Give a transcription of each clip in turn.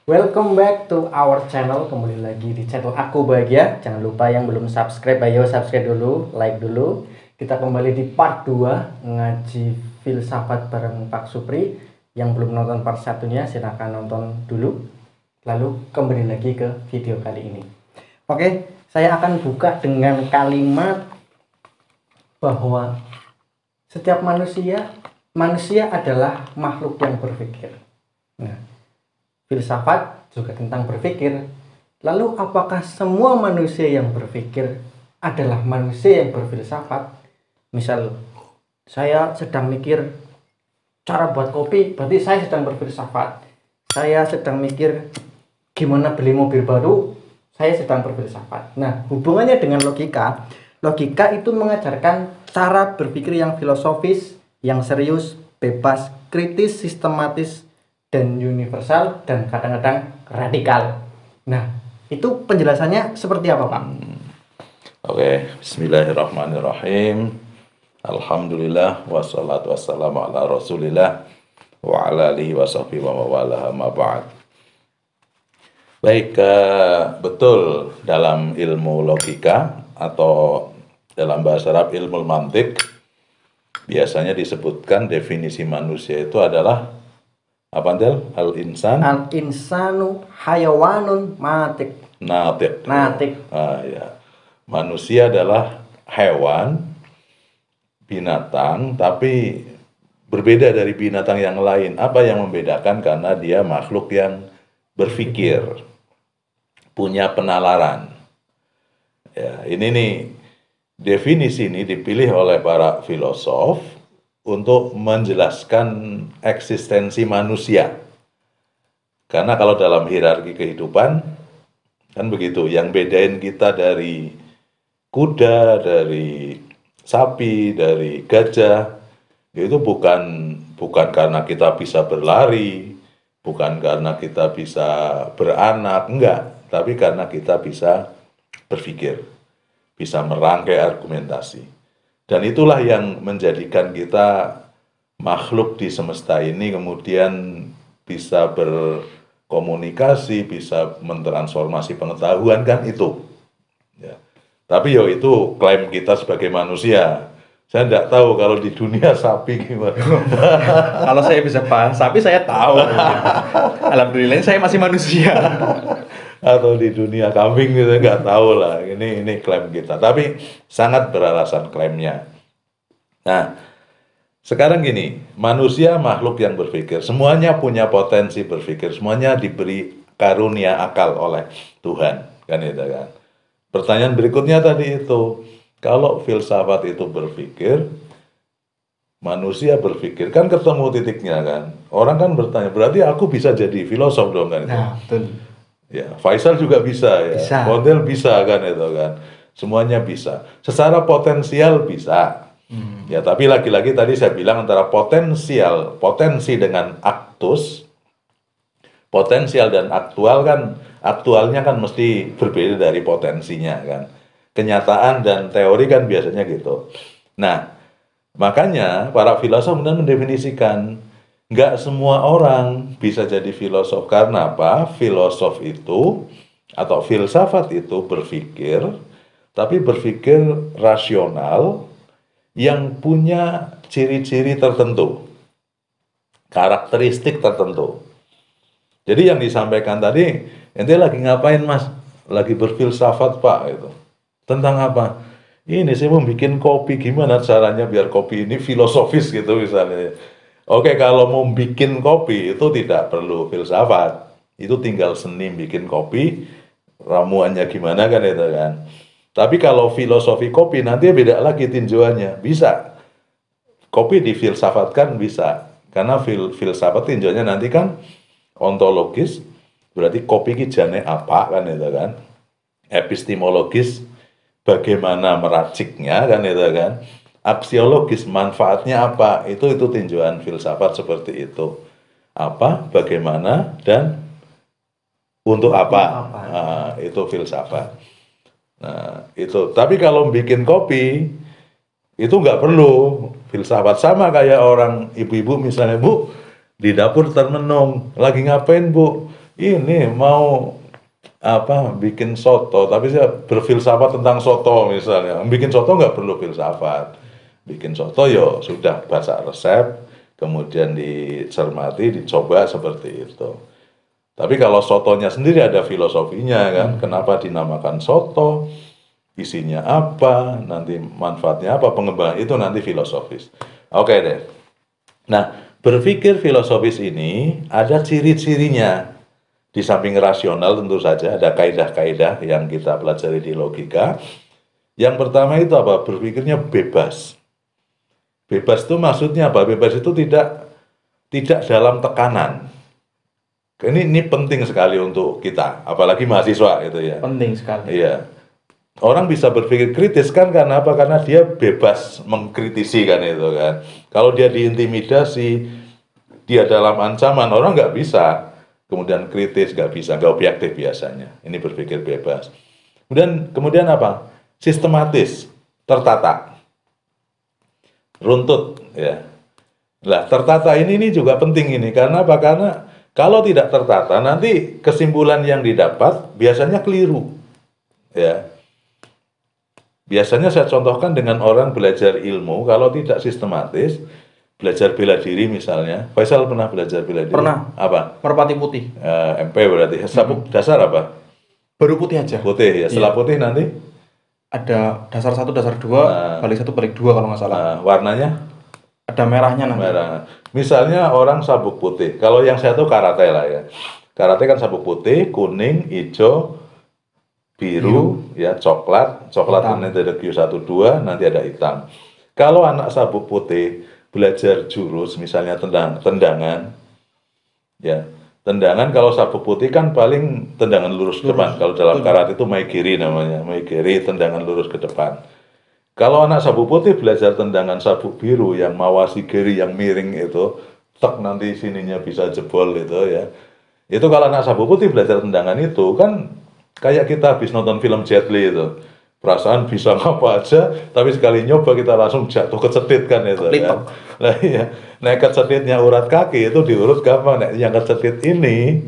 Welcome back to our channel. Kembali lagi di channel Aku Bahagia. Jangan lupa yang belum subscribe, ayo subscribe dulu, like dulu. Kita kembali di part 2 ngaji filsafat bareng Pak Supri. Yang belum nonton part 1-nya silahkan nonton dulu. Lalu kembali lagi ke video kali ini. Oke, saya akan buka dengan kalimat bahwa setiap manusia adalah makhluk yang berpikir. Nah, filsafat juga tentang berpikir. Lalu apakah semua manusia yang berpikir adalah manusia yang berfilsafat? Misal saya sedang mikir cara buat kopi, berarti saya sedang berfilsafat. Saya sedang mikir gimana beli mobil baru, saya sedang berfilsafat. Nah, hubungannya dengan logika. Logika itu mengajarkan cara berpikir yang filosofis, yang serius, bebas, kritis, sistematis, dan universal, dan kadang-kadang radikal. Nah, itu penjelasannya seperti apa, Pak? Oke, bismillahirrahmanirrahim. Alhamdulillah, wassalatu wassalamu ala rasulillah wa ala alihi wa sahbihi wa mawalah ma ba'd. Baik, betul, dalam ilmu logika atau dalam bahasa Arab ilmu mantik biasanya disebutkan definisi manusia itu adalah apa, Del? Al-insanu hayawanun natik. Ya. Manusia adalah hewan, binatang, tapi berbeda dari binatang yang lain. Apa yang membedakan? Karena dia makhluk yang berpikir, punya penalaran. Ya, ini nih, definisi ini dipilih oleh para filosof untuk menjelaskan eksistensi manusia. Karena kalau dalam hierarki kehidupan, kan begitu, yang bedain kita dari kuda, dari sapi, dari gajah, itu bukan karena kita bisa berlari, bukan karena kita bisa beranak, enggak, tapi karena kita bisa berpikir, bisa merangkai argumentasi. Dan itulah yang menjadikan kita makhluk di semesta ini kemudian bisa berkomunikasi, bisa mentransformasi pengetahuan, kan itu. Ya. Tapi itu klaim kita sebagai manusia. Saya tidak tahu kalau di dunia sapi gimana. Kalau saya bisa paham sapi, saya tahu. Alhamdulillah saya masih manusia. Atau di dunia kambing gitu, nggak tahu lah. Ini klaim kita, tapi sangat beralasan klaimnya. Nah, sekarang gini, manusia makhluk yang berpikir, semuanya punya potensi berpikir, semuanya diberi karunia akal oleh Tuhan, kan itu kan. Pertanyaan berikutnya tadi itu, kalau filsafat itu berpikir, manusia berpikir, kan ketemu titiknya kan. Orang kan bertanya, berarti aku bisa jadi filosof dong kan? Nah, betul. Ya, Faisal juga bisa ya. Model bisa kan itu kan. Semuanya bisa. Secara potensial bisa. Ya, tapi lagi-lagi tadi saya bilang antara potensi dengan aktus, potensial dan aktual kan, aktualnya kan mesti berbeda dari potensinya kan. Kenyataan dan teori kan biasanya gitu. Nah, makanya para filosof kemudian mendefinisikan nggak semua orang bisa jadi filosof. Karena apa? Filosof itu atau filsafat itu berpikir, tapi berpikir rasional yang punya ciri-ciri tertentu. karakteristik tertentu. Jadi yang disampaikan tadi, ente lagi ngapain Mas? Lagi berfilsafat Pak gitu. Tentang apa? Ini saya mau bikin kopi, gimana caranya biar kopi ini filosofis gitu misalnya. Oke, kalau mau bikin kopi itu tidak perlu filsafat. Itu tinggal seni bikin kopi, ramuannya gimana kan itu kan. Tapi kalau filosofi kopi nanti beda lagi tinjauannya. Bisa. Kopi difilsafatkan bisa. Karena filsafat tinjauannya nanti kan ontologis, berarti kopi ki jane apa kan itu kan. Epistemologis, bagaimana meraciknya kan itu kan. Aksiologis, manfaatnya apa, itu tinjauan filsafat seperti itu. Apa, bagaimana, dan untuk apa, nah, itu filsafat. Nah itu, tapi kalau bikin kopi itu nggak perlu filsafat. Sama kayak orang ibu-ibu misalnya, Bu di dapur termenung, lagi ngapain Bu? Ini mau apa, bikin soto, tapi saya berfilsafat tentang soto misalnya. Bikin soto nggak perlu filsafat. Bikin soto yo sudah baca resep, kemudian dicermati, dicoba seperti itu. Tapi kalau sotonya sendiri ada filosofinya kan, kenapa dinamakan soto, isinya apa, nanti manfaatnya apa, pengembangan itu nanti filosofis. Oke deh. Nah, berpikir filosofis ini ada ciri-cirinya. Di samping rasional tentu saja ada kaidah-kaidah yang kita pelajari di logika. Yang pertama itu apa? Berpikirnya bebas. Bebas itu maksudnya apa? Bebas itu tidak dalam tekanan. Ini penting sekali untuk kita, apalagi mahasiswa itu ya. Penting sekali. Iya. Orang bisa berpikir kritis kan karena apa? Karena dia bebas mengkritisi kan itu kan. Kalau dia diintimidasi, dia dalam ancaman, orang nggak bisa. Kemudian kritis nggak bisa, nggak objektif biasanya. Ini berpikir bebas. Kemudian apa? Sistematis, tertata, runtut ya. Lah tertata ini juga penting ini karena apa? Karena kalau tidak tertata nanti kesimpulan yang didapat biasanya keliru ya. Biasanya saya contohkan dengan orang belajar ilmu kalau tidak sistematis, belajar bela diri misalnya. Faisal pernah belajar bela diri? Pernah. Apa? Merpati putih. MP berarti. Sabuk dasar apa? Baru putih aja. Putih ya. Setelah putih nanti? Ada dasar 1, dasar 2, balik 1, balik 2 kalau nggak salah. Warnanya? Ada merahnya nanti. Merah. Misalnya orang sabuk putih. Kalau yang saya tahu karate lah ya. Karate kan sabuk putih, kuning, hijau, biru, ya coklat nanti ada Q12, nanti ada hitam. Kalau anak sabuk putih belajar jurus, misalnya tendangan, ya tendangan kalau sabuk putih kan paling tendangan lurus ke depan. Kalau dalam karate itu maegiri namanya, maegiri tendangan lurus ke depan. Kalau anak sabuk putih belajar tendangan sabuk biru yang mawasigiri yang miring itu, tek nanti sininya bisa jebol itu ya. Itu kalau anak sabuk putih belajar tendangan itu kan kayak kita habis nonton film Jet Li itu. Perasaan bisa ngapa aja, tapi sekali nyoba kita langsung jatuh kecetit kan itu kan. Nah iya, nah kecetitnya urat kaki itu diurut kapan? Nah, yang kecetit ini,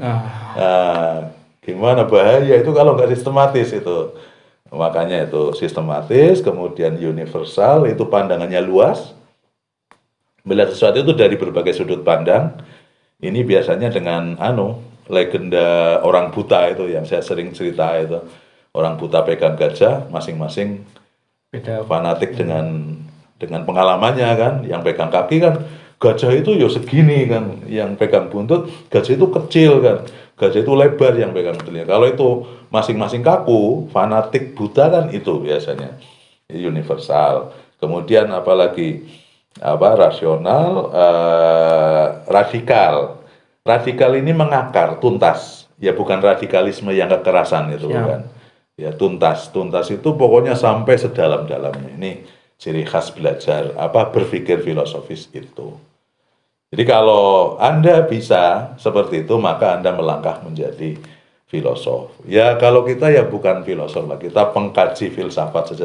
gimana bahaya itu kalau nggak sistematis itu. Makanya itu sistematis, kemudian universal, itu pandangannya luas. Melihat sesuatu itu dari berbagai sudut pandang. Ini biasanya dengan legenda orang buta itu yang saya sering cerita itu. Orang buta pegang gajah, masing-masing beda fanatik dengan pengalamannya kan. Yang pegang kaki kan gajah itu ya segini kan, yang pegang buntut gajah itu kecil kan, gajah itu lebar yang pegang telinga. Kalau itu masing-masing kaku, fanatik buta kan itu biasanya universal. Kemudian apalagi rasional, radikal. Radikal ini mengakar, tuntas. Ya bukan radikalisme yang kekerasan itu kan. Ya tuntas itu pokoknya sampai sedalam-dalamnya. Ini ciri khas belajar berpikir filosofis itu. Jadi kalau Anda bisa seperti itu, maka Anda melangkah menjadi filosof. Ya kalau kita ya bukan filosof lah, kita pengkaji filsafat saja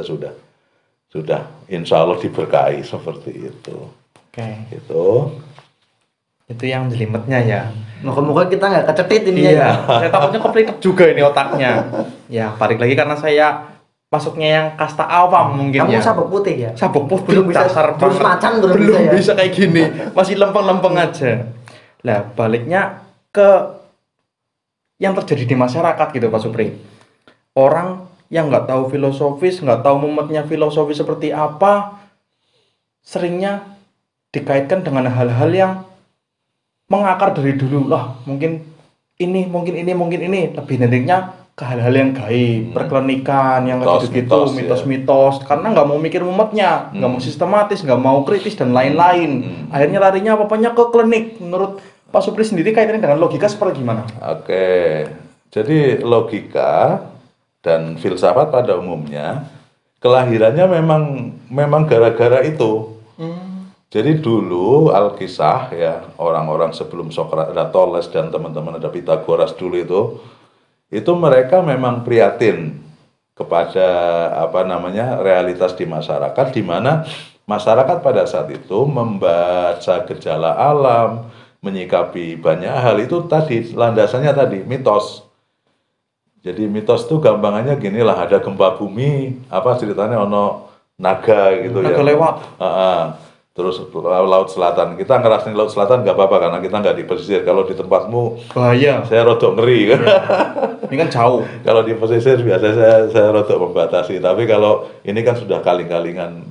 sudah insya Allah diberkahi seperti itu. Oke. Itu yang jelimetnya ya. Moga-moga kita nggak kecetit ini ya. Saya takutnya kepelitet juga ini otaknya. Ya, balik lagi karena saya masuknya yang kasta awam mungkin. Kamu ya. sabuk putih ya? Sabuk putih belum bisa dasar jurus macan belum bisa ya? Bisa kayak gini. Masih lempeng-lempeng aja. Lah baliknya ke yang terjadi di masyarakat gitu Pak Supri. Orang yang nggak tahu filosofis, nggak tahu mumetnya filosofi seperti apa, seringnya dikaitkan dengan hal-hal yang mengakar dari dulu lah. Mungkin ini, lebih neneknya ke hal-hal yang gaib, perkelenikan, yang kayak gitu-gitu, mitos-mitos. Karena nggak mau mikir mumetnya, nggak mau sistematis, nggak mau kritis dan lain-lain. Akhirnya larinya apa-apanya ke klinik. Menurut Pak Supri sendiri kaitannya dengan logika seperti gimana? Oke, jadi logika dan filsafat pada umumnya kelahirannya memang gara-gara itu. Jadi dulu Alkisah ya, orang-orang sebelum Sokrates, ada Thales dan teman-teman, ada Pitagoras dulu itu mereka memang prihatin kepada realitas di masyarakat, di mana masyarakat pada saat itu membaca gejala alam, menyikapi banyak hal itu tadi, landasannya tadi mitos. Jadi mitos itu gampangannya gini lah, ada gempa bumi, ceritanya ono naga gitu ya. Naga lewat. Terus laut selatan, kita ngerasain laut selatan nggak apa-apa karena kita nggak di pesisir. Kalau di tempatmu bahaya, saya rodok ngeri kan. Ini kan jauh. Kalau di pesisir biasanya saya rodok membatasi, tapi kalau ini kan sudah kaling-kalingan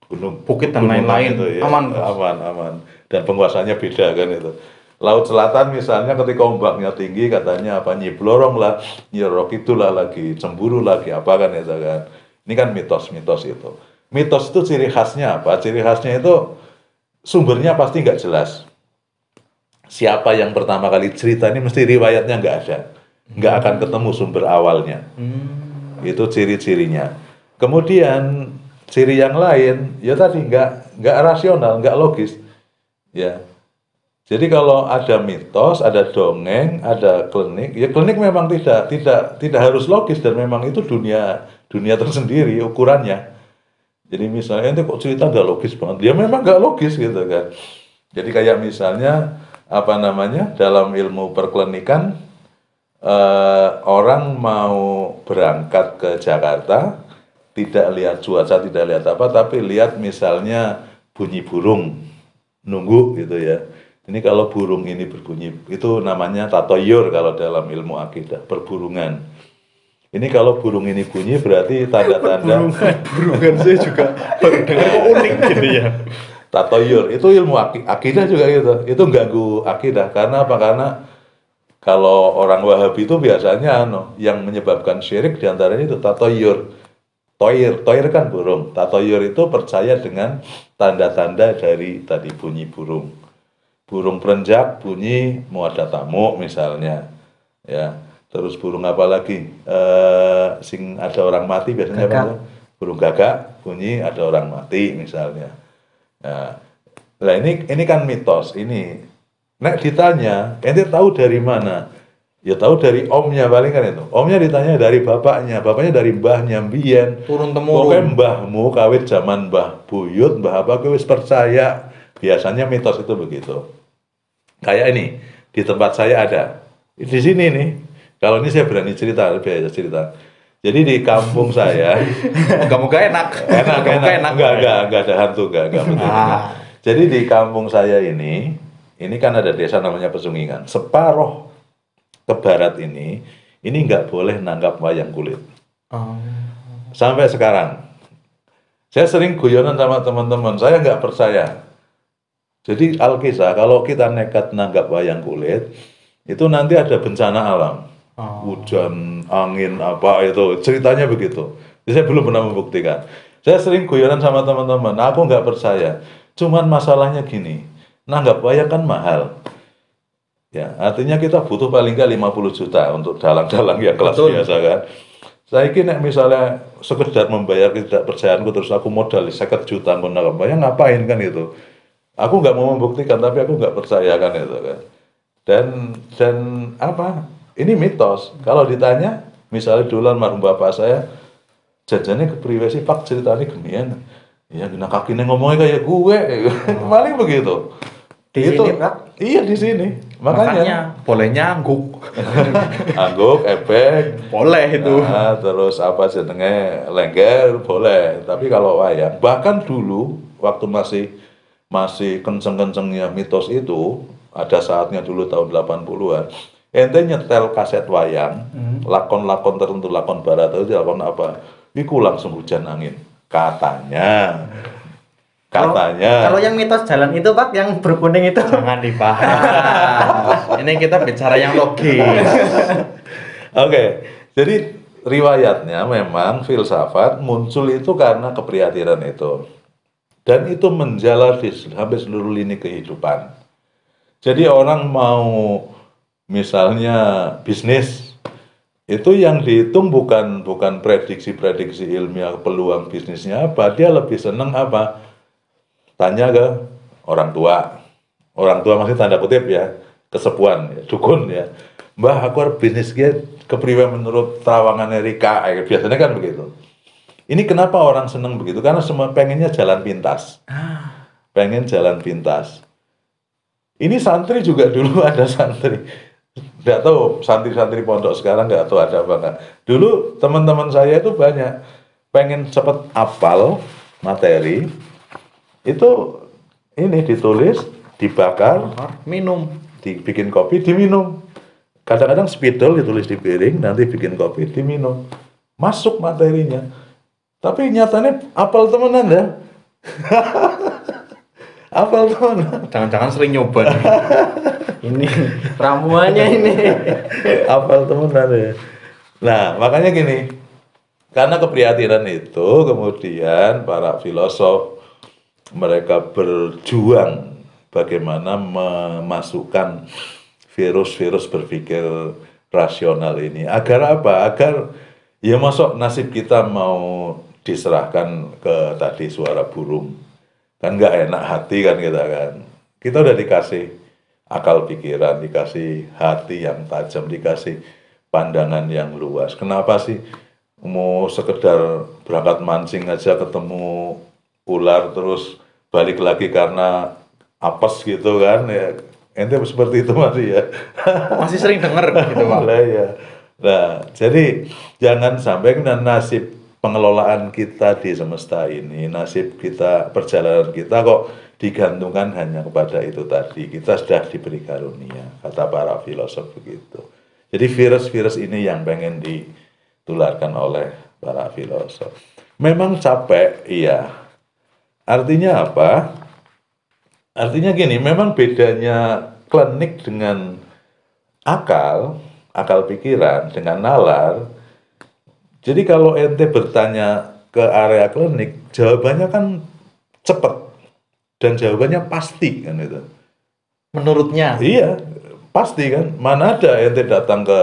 gunung, bukit dan lain-lain, ya, aman. Dan penguasanya beda kan itu. Laut selatan misalnya ketika ombaknya tinggi katanya nyiblorong lah, nyerok itulah lagi, cemburu lagi kan itu kan. Ini kan mitos-mitos itu. Mitos itu ciri khasnya apa? Ciri khasnya itu sumbernya pasti nggak jelas. Siapa yang pertama kali cerita ini mesti riwayatnya nggak ada. Nggak akan ketemu sumber awalnya. Itu ciri-cirinya. Kemudian ciri yang lain, ya tadi nggak rasional, nggak logis. Ya. Jadi kalau ada mitos, ada dongeng, ada klinik, ya klinik memang tidak harus logis dan memang itu dunia tersendiri ukurannya. Jadi misalnya itu kok cerita nggak logis banget, dia memang nggak logis gitu kan. Jadi kayak misalnya dalam ilmu perklinikan, orang mau berangkat ke Jakarta, tidak lihat cuaca, tidak lihat apa, tapi lihat misalnya bunyi burung, nunggu gitu ya. Ini kalau burung ini berbunyi, itu namanya tatoyur kalau dalam ilmu akidah, perburungan. Ini kalau burung ini bunyi berarti tanda-tanda burungan saya juga baru dengar kok unik gitu ya. Tatoyur itu ilmu akidah juga gitu. Itu ganggu akidah karena apa? Karena kalau orang Wahabi itu biasanya yang menyebabkan syirik diantaranya itu tatoyur. Toir kan burung. Tatoyur itu percaya dengan tanda-tanda dari tadi bunyi burung. Burung perenjak bunyi mau ada tamu misalnya. Ya. Terus burung apa lagi? Sing ada orang mati biasanya apa? Burung gagak bunyi ada orang mati misalnya. Nah ini kan mitos ini. Nek ditanya, ente tahu dari mana? Ya tahu dari omnya paling kan itu. Omnya ditanya dari bapaknya dari mbahnya, mbiyen. Turun temurun. Pokoknya mbahmu kawit zaman mbah buyut, mbah apa kowe wis percaya. Biasanya mitos itu begitu. Kayak ini di tempat saya ada. Di sini nih. Kalau ini saya berani cerita, lebih aja cerita. Jadi di kampung saya, moga-moga enak. Enggak ada hantu, enggak begitu. Jadi di kampung saya ini kan ada desa namanya Pesungingan. Separuh ke barat ini enggak boleh nanggap wayang kulit. Sampai sekarang. Saya sering guyonan sama teman-teman, saya nggak percaya. Jadi Alkisah, kalau kita nekat nanggap wayang kulit, itu nanti ada bencana alam. Hujan, angin, apa itu, ceritanya begitu. Jadi saya belum pernah membuktikan. Saya sering guyonan sama teman-teman, aku nggak percaya. Cuman masalahnya gini, nanggap wayang kan mahal. Ya, artinya kita butuh paling nggak 50 juta untuk dalang-dalang yang kelas biasa kan. Saya kira misalnya sekedar membayar ketidakpercayaanku terus aku modal 50 juta untuk nanggap wayang, ngapain kan itu? Aku nggak mau membuktikan, tapi aku nggak percaya kan itu kan. Dan apa? Ini mitos. Kalau ditanya, misalnya dulu almarhum bapak saya, jajannya kepriwe sih Pak ceritanya gemian. Ya kena kakinya ngomongnya kayak gue, paling begitu. Di itu, sini Pak? Iya di sini. Makanya bolehnya angguk. Angguk, ebek, boleh itu. Nah, terus apa jenenge lengger boleh. Tapi kalau wayang, bahkan dulu waktu masih kenceng-kencengnya mitos itu, ada saatnya dulu tahun 80-an. Ente nyetel kaset wayang, lakon-lakon tertentu, lakon barat atau lakon apa, iku langsung hujan angin. Katanya. Kalau yang mitos jalan itu Pak, yang berkuning itu Jangan dibahas. Ini kita bicara yang logis. Oke, jadi riwayatnya memang filsafat muncul itu karena keprihatinan itu. Dan itu menjalar di hampir seluruh lini kehidupan. Jadi orang mau misalnya bisnis, itu yang dihitung bukan prediksi-prediksi ilmiah peluang bisnisnya apa, dia lebih seneng apa? Tanya ke orang tua. Orang tua masih tanda kutip ya, kesepuan, ya, dukun ya. Mbah, aku harus bisnis kepriwe menurut terawangan Rika, biasanya kan begitu. Ini kenapa orang seneng begitu? Karena semua pengennya jalan pintas. Pengen jalan pintas. Ini santri juga dulu ada santri. Nggak tahu santri-santri pondok sekarang nggak tahu ada apa nggak. Dulu teman-teman saya itu banyak pengen cepet hafal materi. Itu ini ditulis, dibakar, Minum. dibikin kopi, diminum. Kadang-kadang spidol ditulis di piring, nanti bikin kopi, diminum. Masuk materinya. Tapi nyatanya apal temenan ya. Apal temenan. Jangan-jangan sering nyoba. ini ramuannya ini. Apal temenan ya. Nah, makanya gini. Karena keprihatinan itu, kemudian para filosof mereka berjuang bagaimana memasukkan virus-virus berpikir rasional ini. Agar apa? Agar ya masuk nasib kita mau diserahkan ke tadi suara burung. Kan nggak enak hati kan kita kan. Kita udah dikasih akal pikiran, dikasih hati yang tajam, dikasih pandangan yang luas. Kenapa sih mau sekedar berangkat mancing aja ketemu ular terus balik lagi karena apes gitu kan ya, ente seperti itu masih ya. Masih sering denger gitu Pak. Lah ya. Nah, jadi jangan sampai nasib pengelolaan kita di semesta ini, nasib kita, perjalanan kita kok digantungkan hanya kepada itu tadi. Kita sudah diberi karunia, kata para filosof begitu. Jadi virus-virus ini yang pengen ditularkan oleh para filosof. Memang capek, iya. Artinya apa? Artinya gini, memang bedanya klinik dengan akal pikiran, dengan nalar. Jadi kalau ente bertanya ke area klinik, jawabannya kan cepat dan jawabannya pasti kan itu. Menurutnya. Iya, pasti kan. Mana ada ente datang ke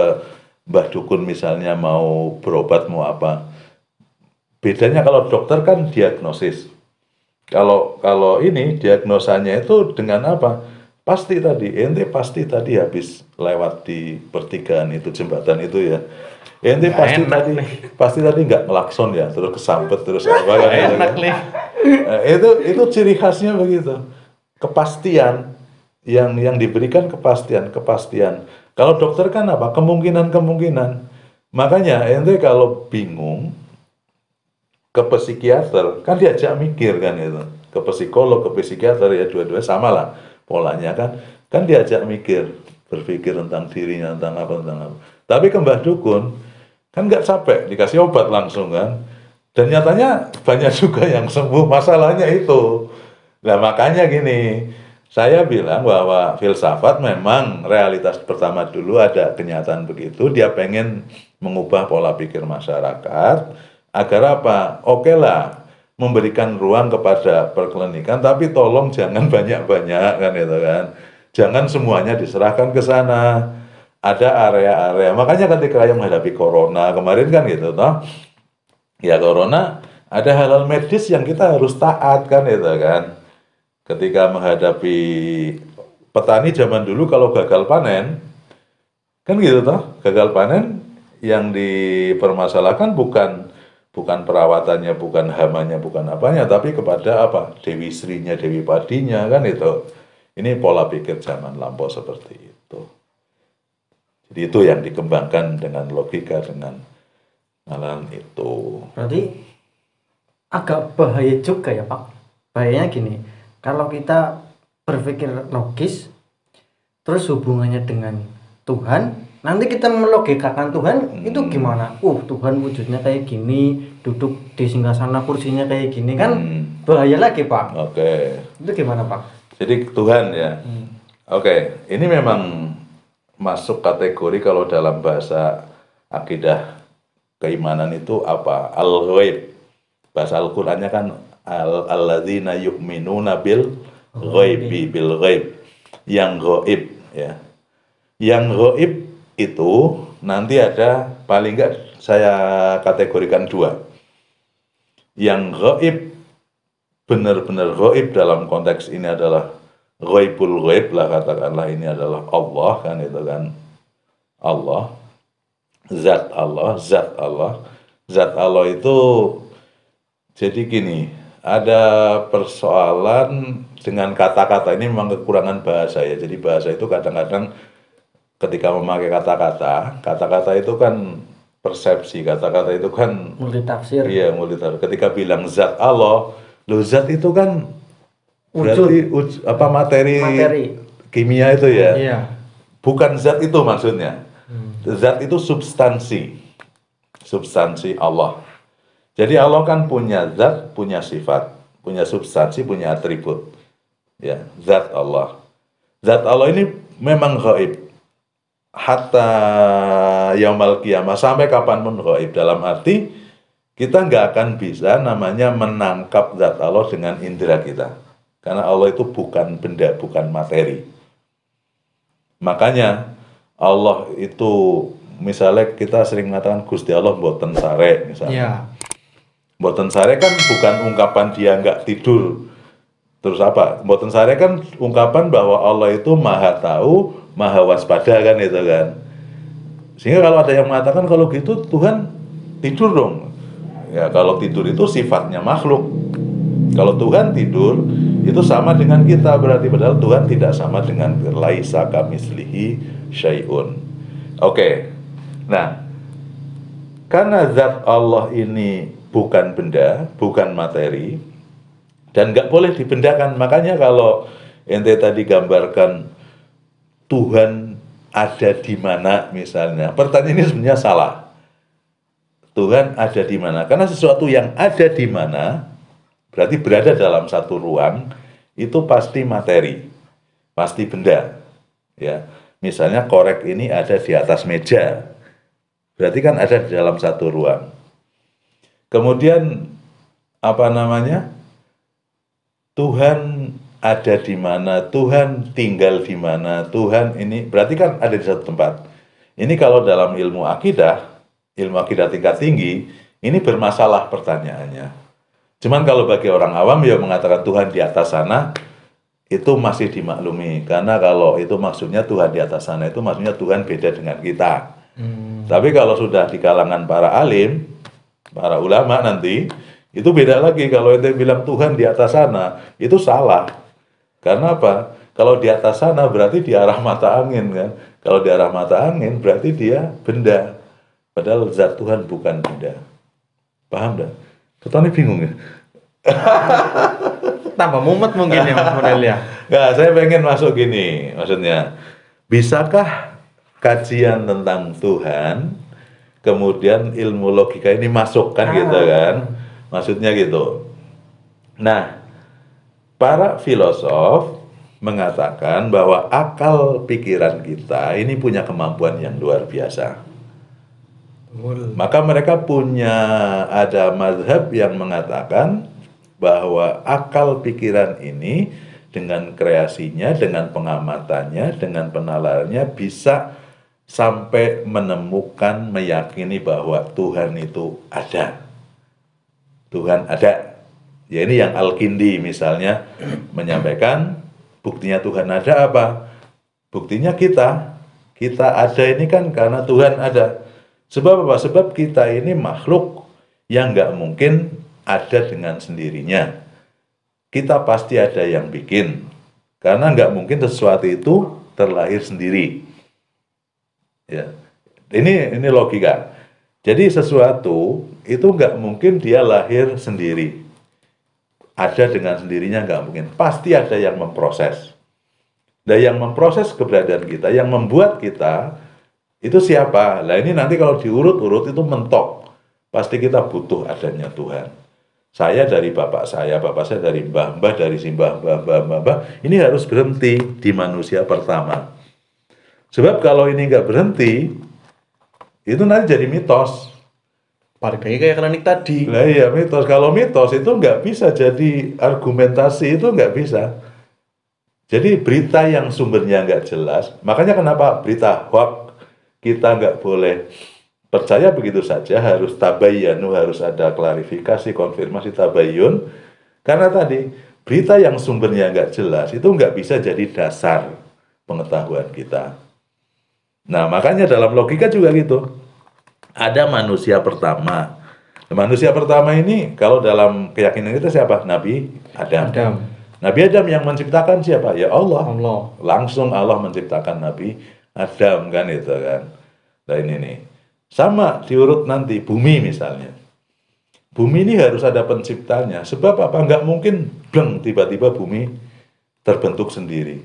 Mbah Dukun misalnya mau berobat mau apa. Bedanya kalau dokter kan diagnosis. Kalau ini diagnosanya itu dengan apa? Pasti tadi, ente pasti tadi habis lewat di pertigaan itu, jembatan itu ya. Ente pasti tadi nggak ngelakson ya, terus kesambet terus apa kan gitu kan. Nah, itu ciri khasnya begitu. Kepastian yang diberikan kepastian. Kalau dokter kan apa? Kemungkinan. Makanya ente kalau bingung ke psikiater kan diajak mikir kan itu, ke psikolog, ke psikiater ya dua-dua sama lah polanya kan diajak mikir, berpikir tentang dirinya, tentang apa. Tapi ke Mbah Dukun kan nggak capek, dikasih obat langsung kan, dan nyatanya banyak juga yang sembuh. Masalahnya itu. Nah makanya gini, saya bilang bahwa filsafat memang realitas pertama dulu ada kenyataan begitu, dia pengen mengubah pola pikir masyarakat. Agar apa? Oke lah, memberikan ruang kepada perklinikan, tapi tolong jangan banyak-banyak kan itu kan. Jangan semuanya diserahkan ke sana. Ada area-area. Makanya ketika yang menghadapi corona kemarin kan gitu toh. Ya corona ada hal-hal medis yang kita harus taat kan itu kan. Ketika menghadapi petani zaman dulu kalau gagal panen kan gitu toh. Gagal panen yang dipermasalahkan bukan perawatannya, bukan hamanya, bukan apanya, tapi kepada apa? Dewi Srinya, Dewi Padinya, kan itu. Ini pola pikir zaman lampau seperti itu. Jadi itu yang dikembangkan dengan logika, dengan nalar itu. Berarti agak bahaya juga ya Pak. Bahayanya gini, kalau kita berpikir logis, Terus hubungannya dengan Tuhan, nanti kita melogikakan Tuhan itu gimana? Tuhan wujudnya kayak gini, duduk di singgasana kursinya kayak gini kan bahaya lagi Pak. Oke. Itu gimana Pak? Jadi Tuhan ya. Oke, ini memang masuk kategori kalau dalam bahasa akidah keimanan itu apa? Al-ghaib. Bahasa Al-Qur'annya kan alladzina yu'minuna bil ghaibi bil ghaib. Yang ghaib ya. Yang ghaib itu nanti ada paling enggak saya kategorikan dua. Yang ghaib benar-benar ghaib dalam konteks ini adalah ghaibul ghaib lah, katakanlah ini adalah Allah kan, itu kan Allah, zat Allah, zat Allah. Zat Allah itu jadi gini, ada persoalan dengan kata-kata, ini memang kekurangan bahasa ya. Jadi bahasa itu kadang-kadang ketika memakai kata-kata itu kan persepsi, kata-kata itu kan Multitafsir. iya, multitafsir. Ketika bilang zat Allah, lo zat itu kan berarti apa materi kimia itu ya? Iya. Bukan zat itu maksudnya. Zat itu substansi. Substansi Allah. Jadi Allah kan punya zat, punya sifat, punya substansi, punya atribut. Ya, zat Allah. Zat Allah ini memang gaib. Hatta yaumal qiyamah, sampai kapanpun gaib. Dalam arti kita nggak akan bisa namanya menangkap zat Allah dengan indera kita. Karena Allah itu bukan benda, bukan materi. Makanya Allah itu, misalnya kita sering mengatakan Gusti Allah mboten sare misalnya. Iya. Mboten sare kan bukan ungkapan dia nggak tidur. Terus apa? Mboten sare kan ungkapan bahwa Allah itu maha tahu, maha waspada kan, itu kan. Sehingga kalau ada yang mengatakan kalau gitu Tuhan tidur dong. Ya kalau tidur itu sifatnya makhluk. Kalau Tuhan tidur itu sama dengan kita, berarti padahal Tuhan tidak sama dengan laisa kamislihi syai'un. Oke. Nah, karena zat Allah ini bukan benda, bukan materi, dan nggak boleh dibendakan. Makanya kalau ente tadi gambarkan Tuhan ada di mana misalnya, pertanyaan ini sebenarnya salah. Tuhan ada di mana? Karena sesuatu yang ada di mana berarti berada dalam satu ruang, itu pasti materi, pasti benda. Ya, misalnya korek ini ada di atas meja, berarti kan ada di dalam satu ruang. Kemudian apa namanya? Tuhan ada di mana? Tuhan tinggal di mana? Tuhan ini berarti kan ada di satu tempat. Ini kalau dalam ilmu akidah tingkat tinggi, ini bermasalah pertanyaannya. Cuman kalau bagi orang awam ya mengatakan Tuhan di atas sana, itu masih dimaklumi. Karena kalau itu maksudnya Tuhan di atas sana, itu maksudnya Tuhan beda dengan kita. Tapi kalau sudah di kalangan para alim, para ulama nanti, itu beda lagi. Kalau ente bilang Tuhan di atas sana, itu salah. Karena apa? Kalau di atas sana berarti di arah mata angin kan. Kalau di arah mata angin berarti dia benda. Padahal zat Tuhan bukan benda. Paham dah? Ketone bingung ya? Tambah mumet mungkin ya Mas Monel ya. Nggak, saya pengen masuk gini, maksudnya, bisakah kajian tentang Tuhan, kemudian ilmu logika ini masuk kan gitu kan? Maksudnya gitu. Nah, para filosof mengatakan bahwa akal pikiran kita ini punya kemampuan yang luar biasa. Maka mereka punya, ada mazhab yang mengatakan bahwa akal pikiran ini dengan kreasinya, dengan pengamatannya, dengan penalarannya bisa sampai menemukan, meyakini bahwa Tuhan itu ada. Tuhan ada. Ya ini yang Al-Kindi misalnya menyampaikan buktinya Tuhan ada apa? Buktinya kita ada ini kan karena Tuhan ada. Sebab apa? Sebab kita ini makhluk yang nggak mungkin ada dengan sendirinya. Kita pasti ada yang bikin. Karena nggak mungkin sesuatu itu terlahir sendiri. Ya, ini logika. Jadi sesuatu itu nggak mungkin dia lahir sendiri. Ada dengan sendirinya nggak mungkin. Pasti ada yang memproses. Nah, yang memproses keberadaan kita, yang membuat kita, itu siapa? Nah, ini nanti kalau diurut-urut itu mentok. Pasti kita butuh adanya Tuhan. Saya dari bapak saya dari mbah-mbah, dari si mbah-mbah. Ini harus berhenti di manusia pertama. Sebab kalau ini nggak berhenti, itu nanti jadi mitos. Balik lagi kayak klinik tadi. Nah iya, mitos. Kalau mitos itu nggak bisa jadi argumentasi, itu nggak bisa. Jadi berita yang sumbernya nggak jelas, makanya kenapa berita hoax kita nggak boleh percaya begitu saja, harus tabayyanu, harus ada klarifikasi, konfirmasi, tabayyun. Karena tadi berita yang sumbernya nggak jelas itu nggak bisa jadi dasar pengetahuan kita. Nah, makanya dalam logika juga gitu. Ada manusia pertama. Manusia pertama ini kalau dalam keyakinan kita siapa? Nabi Adam. Adam. Nabi Adam yang menciptakan siapa? Ya Allah. Allah. Langsung Allah menciptakan Nabi Adam kan itu kan. Nah ini nih. Sama diurut nanti bumi misalnya. Bumi ini harus ada penciptanya. Sebab apa? Nggak mungkin bleng tiba-tiba bumi terbentuk sendiri.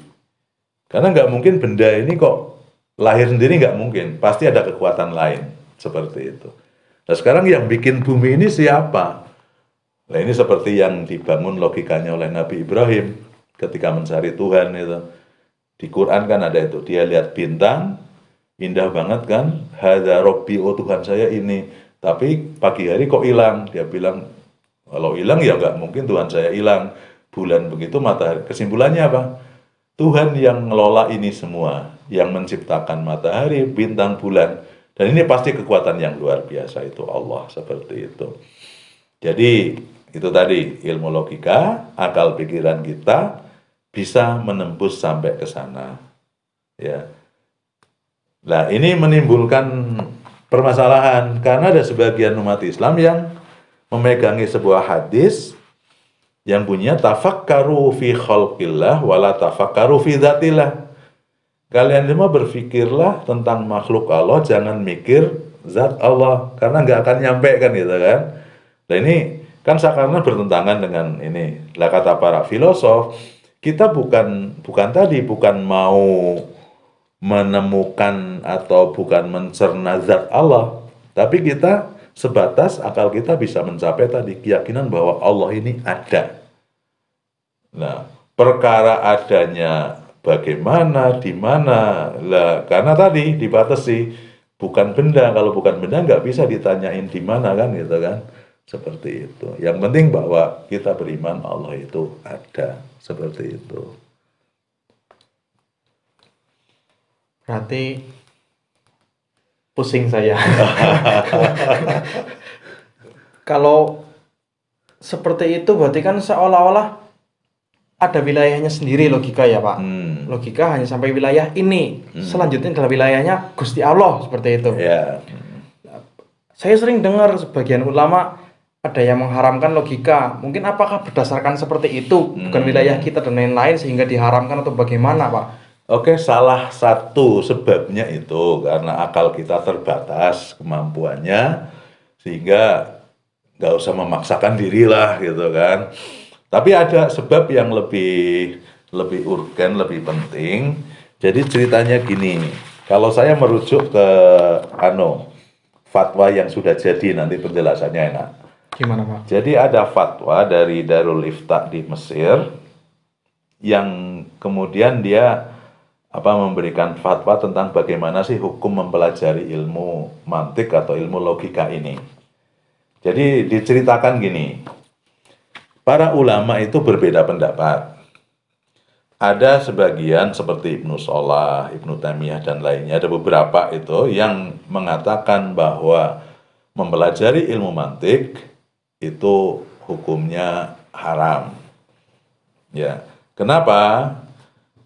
Karena nggak mungkin benda ini kok lahir sendiri, nggak mungkin. Pasti ada kekuatan lain. Seperti itu. Nah sekarang yang bikin bumi ini siapa? Nah ini seperti yang dibangun logikanya oleh Nabi Ibrahim ketika mencari Tuhan itu. Di Quran kan ada itu. Dia lihat bintang, indah banget kan, hadza rabbi, oh Tuhan saya ini, tapi pagi hari kok hilang. Dia bilang kalau hilang ya nggak mungkin Tuhan saya hilang. Bulan begitu, matahari. Kesimpulannya apa? Tuhan yang ngelola ini semua, yang menciptakan matahari, bintang, bulan, dan ini pasti kekuatan yang luar biasa, itu Allah, seperti itu. Jadi itu tadi ilmu logika, akal pikiran kita bisa menembus sampai ke sana, ya. Nah, ini menimbulkan permasalahan karena ada sebagian umat Islam yang memegangi sebuah hadis yang bunyinya tafakkaru fi khalqillah wala tafakkaru fi dzatillah. Kalian semua berpikirlah tentang makhluk Allah, jangan mikir zat Allah karena nggak akan nyampe kan gitu kan. Nah, ini kan seakan-akan bertentangan dengan ini. Lah kata para filosof, kita bukan mau menemukan atau bukan mencerna zat Allah, tapi kita sebatas akal kita bisa mencapai tadi keyakinan bahwa Allah ini ada. Nah, perkara adanya bagaimana, di mana, lah karena tadi dibatasi bukan benda. Kalau bukan benda nggak bisa ditanyain di mana kan gitu kan, seperti itu. Yang penting bahwa kita beriman Allah itu ada, seperti itu. Berarti pusing saya. Kalau seperti itu berarti kan seolah-olah ada wilayahnya sendiri logika ya Pak. Logika hanya sampai wilayah ini. Selanjutnya adalah wilayahnya Gusti Allah, seperti itu. Ya. Saya sering dengar sebagian ulama ada yang mengharamkan logika. Mungkin apakah berdasarkan seperti itu, bukan wilayah kita dan lain-lain sehingga diharamkan atau bagaimana Pak? Oke, salah satu sebabnya itu karena akal kita terbatas kemampuannya, sehingga nggak usah memaksakan diri lah gitu kan. Tapi ada sebab yang lebih urgen, lebih penting. Jadi ceritanya gini, kalau saya merujuk ke fatwa yang sudah jadi, nanti penjelasannya enak. Gimana Pak? Jadi ada fatwa dari Darul Ifta di Mesir yang kemudian dia memberikan fatwa tentang bagaimana sih hukum mempelajari ilmu mantik atau ilmu logika ini. Jadi diceritakan gini, para ulama itu berbeda pendapat. Ada sebagian seperti Ibnu Shalah, Ibnu Taimiyah dan lainnya, ada beberapa itu yang mengatakan bahwa mempelajari ilmu mantik itu hukumnya haram. Ya, kenapa?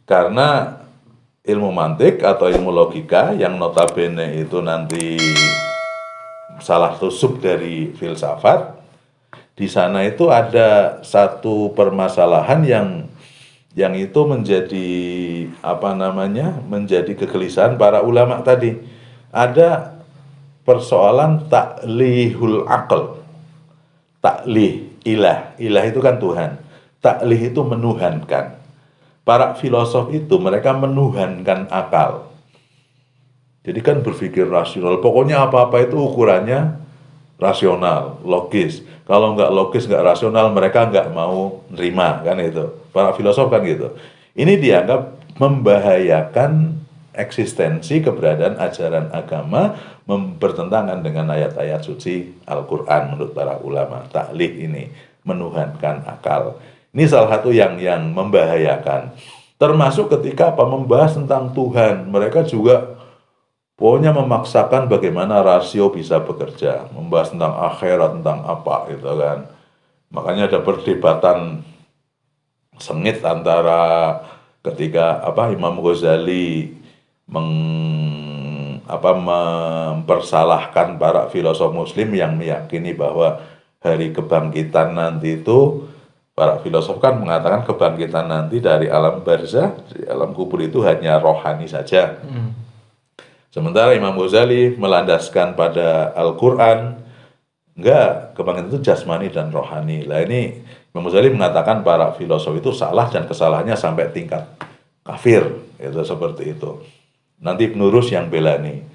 Karena ilmu mantik atau ilmu logika yang notabene itu nanti salah satu sub dari filsafat, di sana itu ada satu permasalahan yang itu menjadi menjadi kegelisahan para ulama tadi. Ada persoalan taklihul aql. Taklih, ilah itu kan Tuhan. Taklih itu menuhankan. para filosof itu mereka menuhankan akal. Jadi kan berpikir rasional, pokoknya apa-apa itu ukurannya rasional, logis. Kalau nggak logis, nggak rasional, mereka nggak mau nerima, kan itu. Para filosof kan gitu. Ini dianggap membahayakan eksistensi keberadaan ajaran agama, bertentangan dengan ayat-ayat suci Al-Quran menurut para ulama. Taklid ini, menuhankan akal. Ini salah satu yang membahayakan. Termasuk ketika membahas tentang Tuhan, mereka juga pokoknya memaksakan bagaimana rasio bisa bekerja, membahas tentang akhirat, tentang apa gitu kan. Makanya ada perdebatan sengit antara ketika Imam Ghazali mempersalahkan para filosof muslim yang meyakini bahwa hari kebangkitan nanti itu, para filosof kan mengatakan kebangkitan nanti dari alam barzah, di alam kubur itu hanya rohani saja. Sementara Imam Ghazali melandaskan pada Al-Quran, enggak, kebangkitan itu jasmani dan rohani. Lah ini Imam Ghazali mengatakan para filosof itu salah dan kesalahannya sampai tingkat kafir, itu seperti itu. Nanti Ibnu Rus yang bela nih.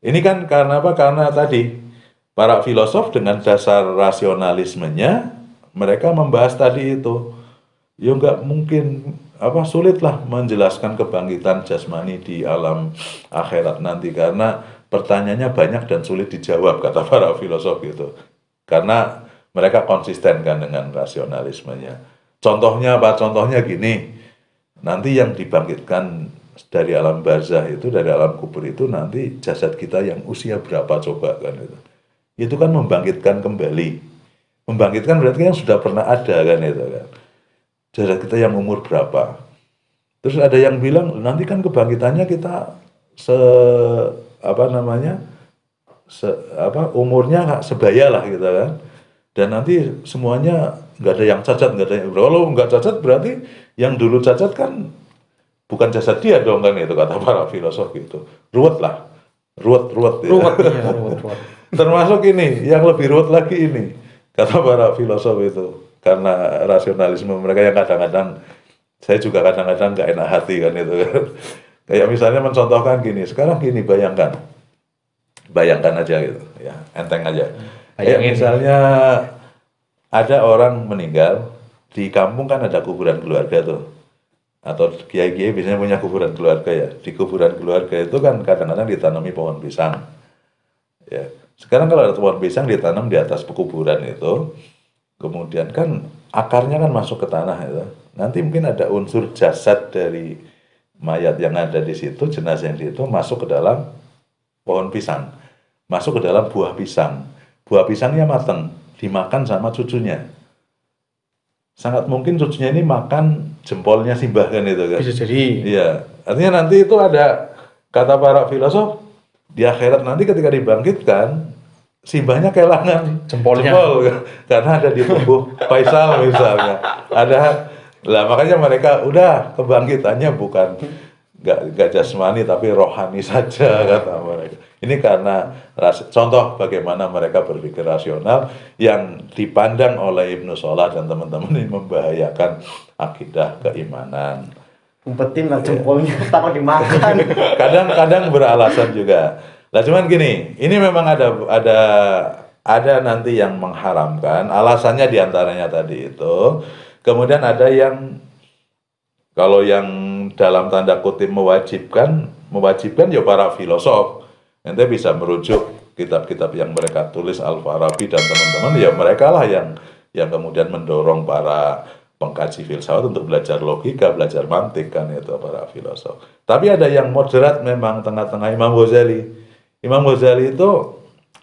Ini kan karena apa? Karena tadi para filosof dengan dasar rasionalismenya mereka membahas tadi itu. Ya enggak mungkin, sulit lah menjelaskan kebangkitan jasmani di alam akhirat nanti karena pertanyaannya banyak dan sulit dijawab, kata para filosof gitu. Karena mereka konsisten kan dengan rasionalismenya. Contohnya apa? Contohnya gini, nanti yang dibangkitkan dari alam barzah itu, dari alam kubur itu nanti jasad kita yang usia berapa coba kan itu. Itu kan membangkitkan kembali. Membangkitkan berarti yang sudah pernah ada kan itu kan. Jasad kita yang umur berapa. Terus ada yang bilang nanti kan kebangkitannya kita umurnya sebaya lah gitu kan. Dan nanti semuanya nggak ada yang cacat, nggak ada yang, kalau nggak cacat berarti yang dulu cacat kan bukan jasad dia dong kan itu, kata para filosof gitu. Ruwet lah, ruwet. Iya, ruwet. Termasuk ini, yang lebih ruwet lagi ini, kata para filosof itu. Karena rasionalisme mereka yang kadang-kadang, saya juga kadang-kadang nggak enak hati kan itu kan. Kayak misalnya mencontohkan gini, sekarang gini, bayangkan aja gitu, ya enteng aja. Kayak misalnya ada orang meninggal, di kampung kan ada kuburan keluarga tuh. Atau kiai-kiai biasanya punya kuburan keluarga ya. Di kuburan keluarga itu kan kadang-kadang ditanami pohon pisang. Ya. Sekarang kalau ada pohon pisang ditanam di atas pekuburan itu, kemudian kan akarnya kan masuk ke tanah itu. Nanti mungkin ada unsur jasad dari mayat yang ada di situ, jenazah yang di situ masuk ke dalam pohon pisang. Masuk ke dalam buah pisang. Buah pisangnya matang, dimakan sama cucunya. Sangat mungkin cucunya ini makan jempolnya Simbah kan itu kan. Bisa jadi. Iya, artinya nanti itu ada, kata para filosof, di akhirat nanti ketika dibangkitkan, Simbahnya kehilangan jempol karena ada di tubuh Faisal misalnya. Makanya mereka udah kebangkitannya bukan nggak jasmani tapi rohani saja, kata mereka. Ini karena contoh bagaimana mereka berpikir rasional yang dipandang oleh Ibnu Salah dan teman-teman ini membahayakan akidah keimanan. Umpetin lah jempolnya, taruh dimakan. Kadang-kadang beralasan juga. Nah cuman gini, ini memang ada nanti yang mengharamkan, alasannya diantaranya tadi itu. Kemudian ada yang, kalau yang dalam tanda kutip mewajibkan ya para filosof. Nanti bisa merujuk kitab-kitab yang mereka tulis, Al-Farabi dan teman-teman, ya mereka lah yang kemudian mendorong para pengkaji filsafat untuk belajar logika, belajar mantik kan itu para filosof. Tapi ada yang moderat memang tengah-tengah, Imam Ghazali. Imam Ghazali itu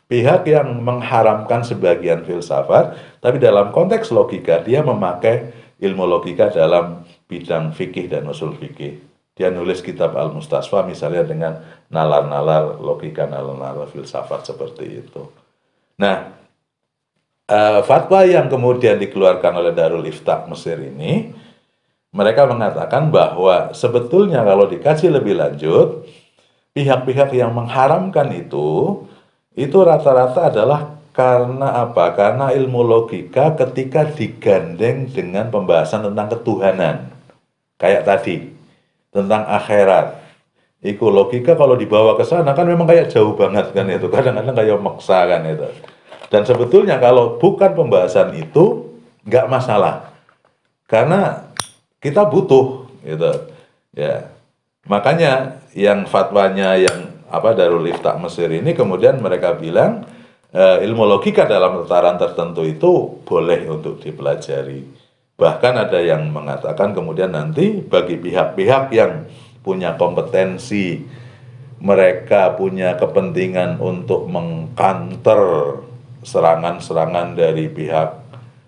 pihak yang mengharamkan sebagian filsafat, tapi dalam konteks logika dia memakai ilmu logika dalam bidang fikih dan usul fikih. Dia nulis kitab Al-Mustasfa misalnya dengan nalar-nalar logika, nalar-nalar filsafat seperti itu. Nah, fatwa yang kemudian dikeluarkan oleh Darul Iftah Mesir ini, mereka mengatakan bahwa sebetulnya kalau dikaji lebih lanjut, pihak-pihak yang mengharamkan itu rata-rata adalah karena apa? Karena ilmu logika ketika digandeng dengan pembahasan tentang ketuhanan. kayak tadi tentang akhirat. Iku logika kalau dibawa ke sana kan memang kayak jauh banget kan itu. Kadang-kadang kayak maksa kan itu. Dan sebetulnya kalau bukan pembahasan itu nggak masalah. Karena kita butuh gitu. Ya. Makanya yang fatwanya yang Darul Iftah Mesir ini kemudian mereka bilang ilmu logika dalam tataran tertentu itu boleh untuk dipelajari. Bahkan ada yang mengatakan kemudian nanti bagi pihak-pihak yang punya kompetensi, mereka punya kepentingan untuk mengkanter serangan-serangan dari pihak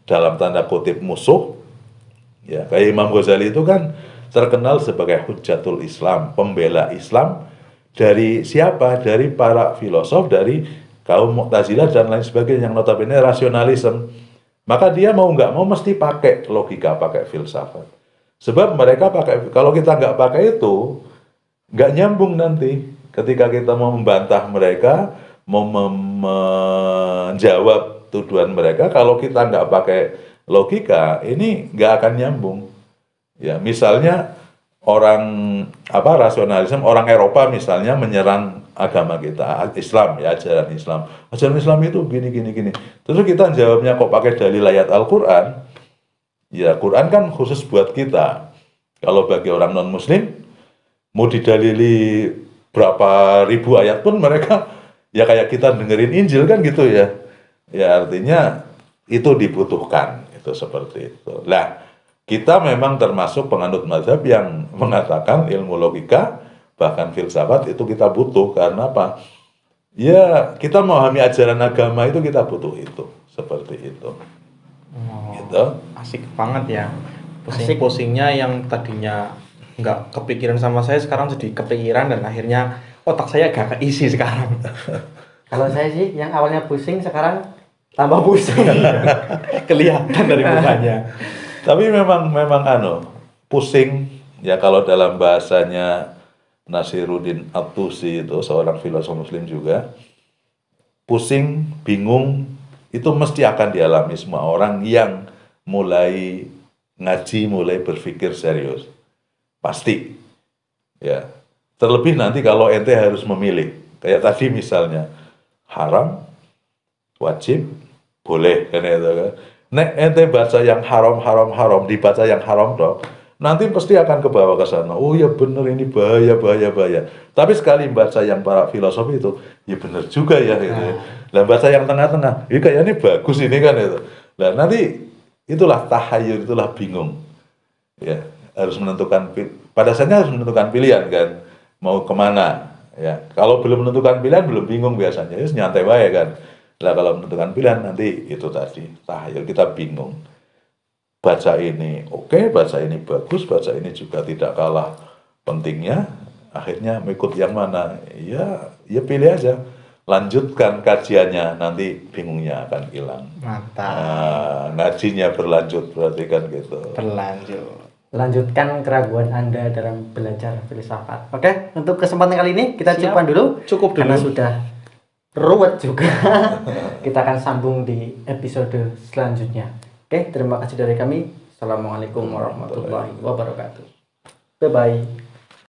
dalam tanda kutip musuh, ya kayak Imam Ghazali itu kan terkenal sebagai Hujjatul Islam, pembela Islam dari siapa? Dari para filosof, dari kaum Mu'tazilah dan lain sebagainya yang notabene rasionalisme. Maka dia mau nggak mau mesti pakai logika, pakai filsafat. Sebab mereka pakai, kalau kita nggak pakai itu, nggak nyambung nanti. Ketika kita mau membantah mereka, mau menjawab tuduhan mereka, kalau kita nggak pakai logika, ini nggak akan nyambung. Ya, misalnya orang rasionalisme, orang Eropa misalnya menyerang agama kita, Islam ya, ajaran Islam. Ajaran Islam itu gini. Terus kita jawabnya kok pakai dalil ayat Al-Qur'an? Ya, Quran kan khusus buat kita. Kalau bagi orang non-muslim, mau didalili berapa ribu ayat pun mereka, ya kayak kita dengerin Injil kan gitu ya. Ya artinya itu dibutuhkan, itu seperti itu. Nah, kita memang termasuk penganut mazhab yang mengatakan ilmu logika, bahkan filsafat itu kita butuh. Karena apa? Ya, kita memahami ajaran agama itu kita butuh itu. Seperti itu. Gitu. Asik banget ya. Pusing-pusingnya yang tadinya nggak kepikiran sama saya sekarang jadi kepikiran dan akhirnya otak saya agak keisi sekarang. Kalau saya sih yang awalnya pusing sekarang tambah pusing. Kelihatan dari mukanya. Tapi memang pusing ya, kalau dalam bahasanya Nasiruddin At-Tusi itu seorang filosof muslim juga, pusing, bingung itu mesti akan dialami semua orang yang mulai ngaji, mulai berpikir serius. Pasti. Ya. Terlebih nanti kalau ente harus memilih. Kayak tadi misalnya, haram, wajib, boleh kan itu kan. Nek ente baca yang haram, dibaca yang haram dong. Nanti pasti akan kebawa ke sana. Oh ya bener, ini bahaya. Tapi sekali baca yang para filosof itu, ya bener juga ya gitu. Nah, baca yang tengah-tengah, ini kayaknya bagus ini kan itu. Nah, nanti itulah tahayul, itulah bingung. Ya, harus menentukan, pada saatnya harus menentukan pilihan kan, mau kemana. Ya, kalau belum menentukan pilihan, belum bingung biasanya, ya nyantai baik kan. Nah, kalau menentukan pilihan nanti itu tadi, tahayul, kita bingung. Baca ini oke, baca ini bagus, baca ini juga tidak kalah pentingnya. Akhirnya mengikut yang mana? Ya pilih aja. Lanjutkan kajiannya, nanti bingungnya akan hilang. Mantap. Nah, ngajinya berlanjut berarti kan gitu. Berlanjut. Lanjutkan keraguan Anda dalam belajar filsafat. Oke, untuk kesempatan kali ini kita Siap. cukupkan dulu. Cukup dulu. Karena sudah ruwet juga. Kita akan sambung di episode selanjutnya. Oke, terima kasih dari kami. Assalamualaikum warahmatullahi wabarakatuh. Bye-bye.